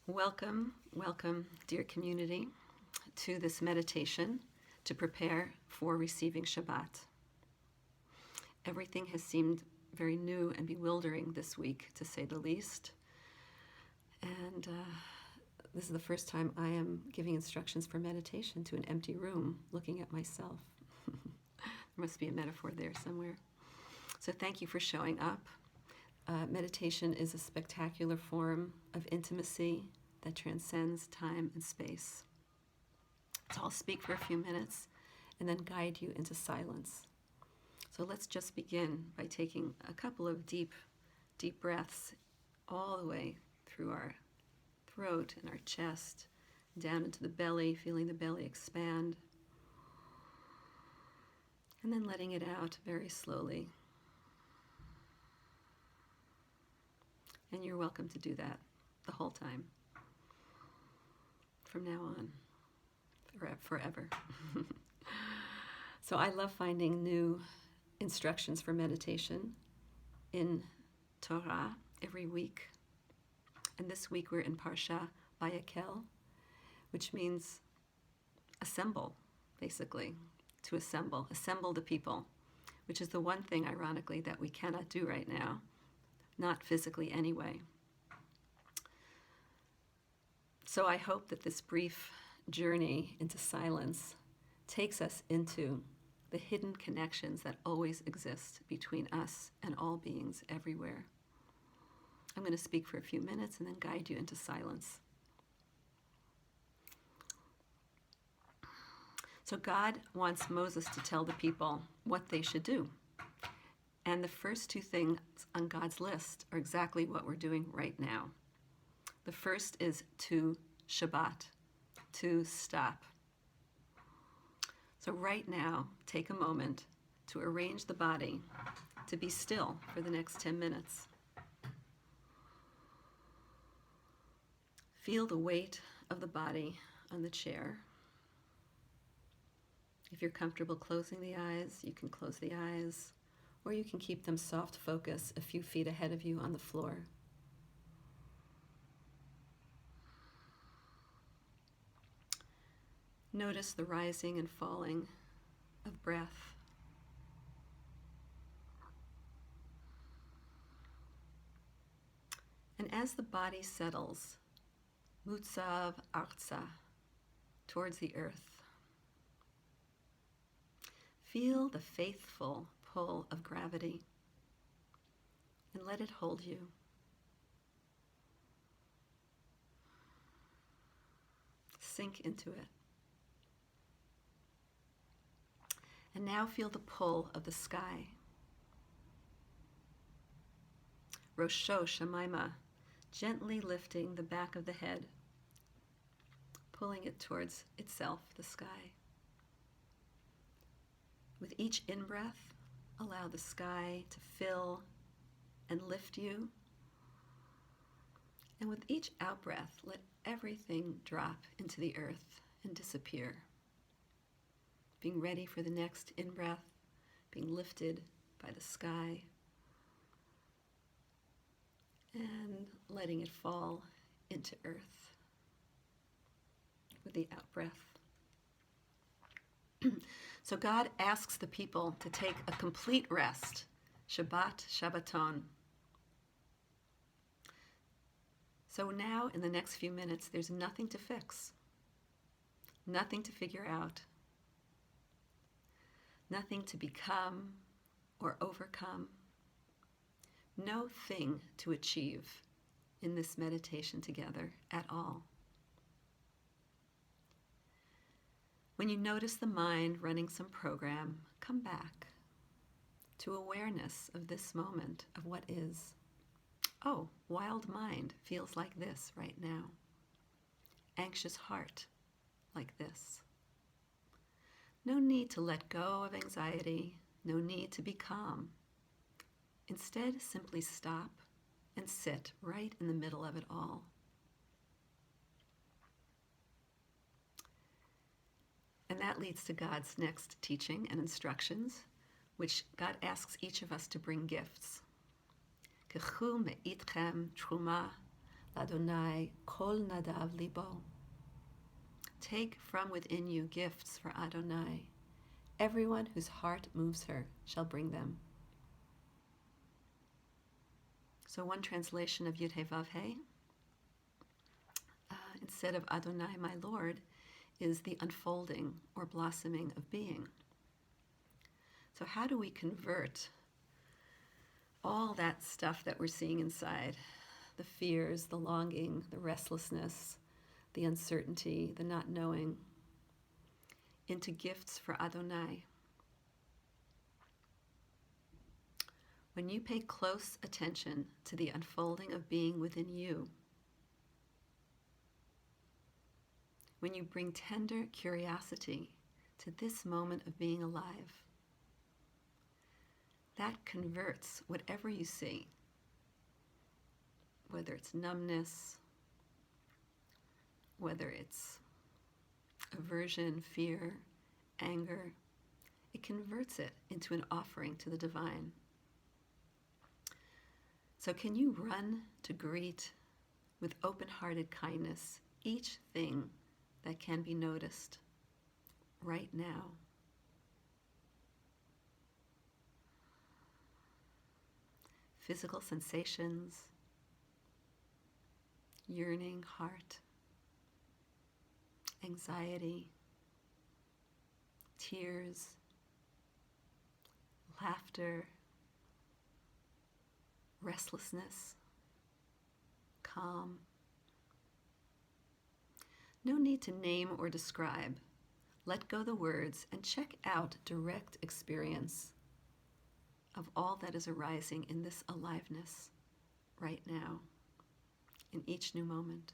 Welcome, dear community, to this meditation to prepare for receiving Shabbat. Everything has seemed very new and bewildering this week, to say the least. And this is the first time I am giving instructions for meditation to an empty room, looking at myself. There must be a metaphor there somewhere. So thank you for showing up. Meditation is a spectacular form of intimacy that transcends time and space. So I'll speak for a few minutes and then guide you into silence. So let's just begin by taking a couple of deep breaths all the way through our throat and our chest, down into the belly, feeling the belly expand, and then letting it out very slowly. And you're welcome to do that the whole time, from now on, forever. So I love finding new instructions for meditation in Torah every week. And this week we're in Parsha Vayakhel, which means assemble, basically, to assemble the people, which is the one thing, ironically, that we cannot do right now. Not physically anyway. So I hope that this brief journey into silence takes us into the hidden connections that always exist between us and all beings everywhere. I'm going to speak for a few minutes and then guide you into silence. So God wants Moses to tell the people what they should do. And the first two things on God's list are exactly what we're doing right now. The first is to Shabbat, to stop. So right now, take a moment to arrange the body to be still for the next 10 minutes. Feel the weight of the body on the chair. If you're comfortable closing the eyes, you can close the eyes. Or you can keep them soft focus a few feet ahead of you on the floor. Notice the rising and falling of breath. And as the body settles, mutzav arza, towards the earth, feel the faithful pull of gravity and let it hold you. Sink into it. And now feel the pull of the sky. Rosho Shemaima, gently lifting the back of the head, pulling it towards itself, the sky. With each in-breath, allow the sky to fill and lift you. And with each out-breath, let everything drop into the earth and disappear. Being ready for the next in-breath, being lifted by the sky, and letting it fall into earth with the out-breath. So God asks the people to take a complete rest, Shabbat, Shabbaton. So now, in the next few minutes, there's nothing to fix, nothing to figure out, nothing to become or overcome, no thing to achieve in this meditation together at all. When you notice the mind running some program, come back to awareness of this moment of what is. Oh, wild mind feels like this right now. Anxious heart like this. No need to let go of anxiety, no need to be calm. Instead, simply stop and sit right in the middle of it all. And that leads to God's next teaching and instructions, which God asks each of us to bring gifts. Kechu me'itchem truma Adonai kol nadav libo. Take from within you gifts for Adonai. Everyone whose heart moves her shall bring them. So one translation of Yud-Heh-Vav-Heh, instead of Adonai, my Lord, is the unfolding or blossoming of being. So how do we convert all that stuff that we're seeing inside, the fears, the longing, the restlessness, the uncertainty, the not knowing, into gifts for Adonai? When you pay close attention to the unfolding of being within you, when you bring tender curiosity to this moment of being alive, that converts whatever you see, whether it's numbness, whether it's aversion, fear, anger, it converts it into an offering to the divine. So can you run to greet with open-hearted kindness each thing that can be noticed right now? Physical sensations, yearning heart, anxiety, tears, laughter, restlessness, calm. No need to name or describe. Let go the words and check out direct experience of all that is arising in this aliveness right now, in each new moment.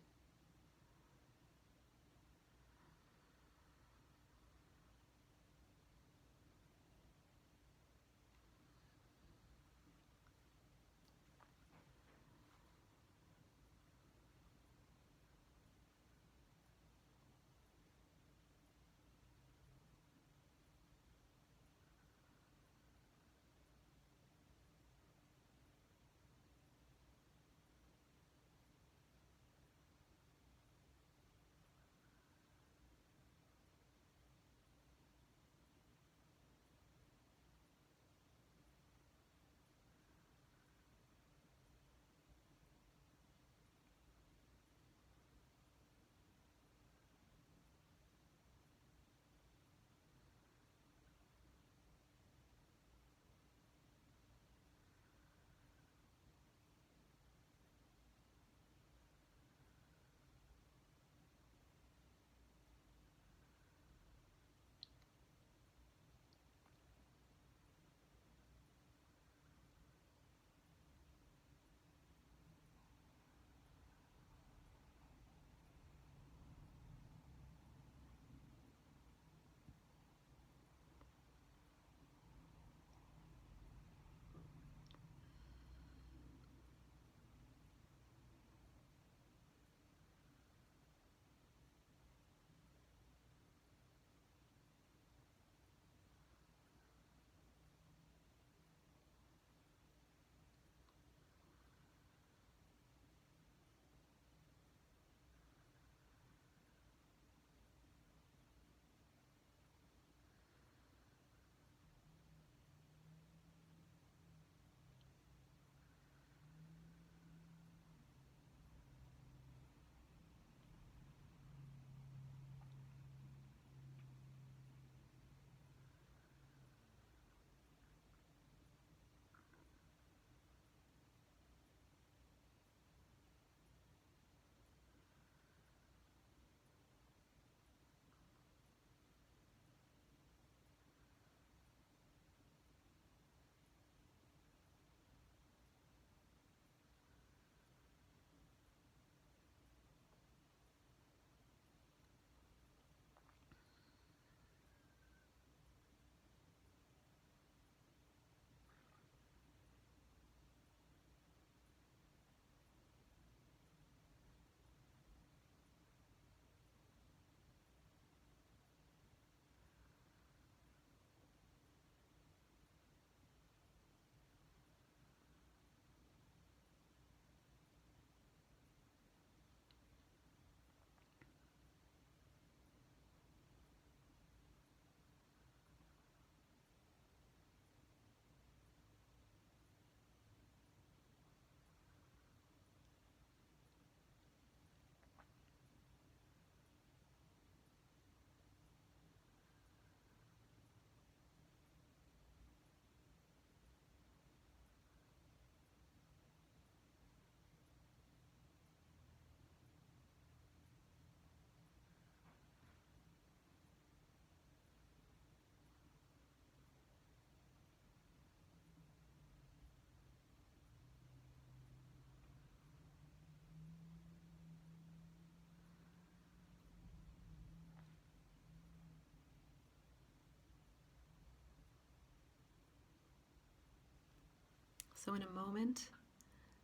So in a moment,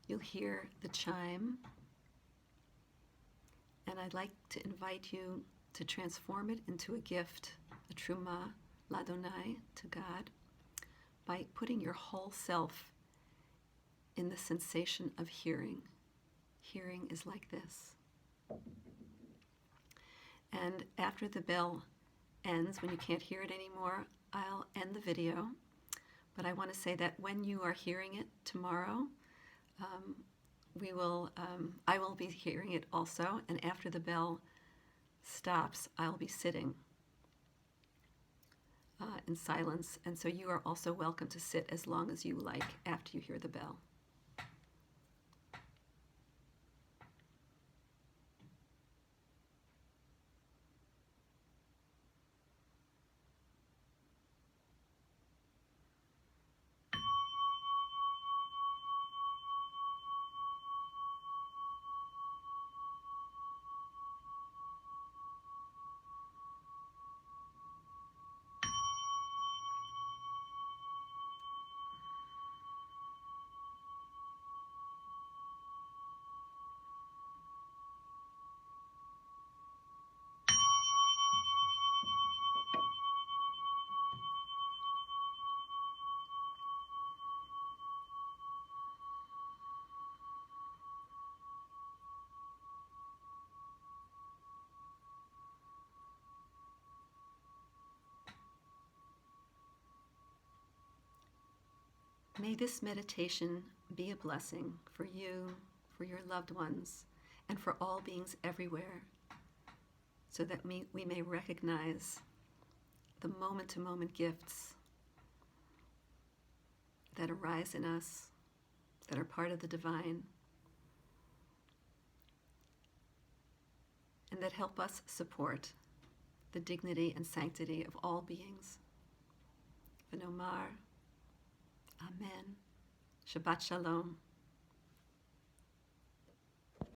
you'll hear the chime, and I'd like to invite you to transform it into a gift, a truma, l'Adonai, to God, by putting your whole self in the sensation of hearing. Hearing is like this. And after the bell ends, when you can't hear it anymore, I'll end the video. But I want to say that when you are hearing it tomorrow, I will be hearing it also, and after the bell stops, I'll be sitting in silence, and so you are also welcome to sit as long as you like after you hear the bell. May this meditation be a blessing for you, for your loved ones, and for all beings everywhere, so that we may recognize the moment-to-moment gifts that arise in us, that are part of the divine, and that help us support the dignity and sanctity of all beings. V'nomar, Amen. Shabbat Shalom.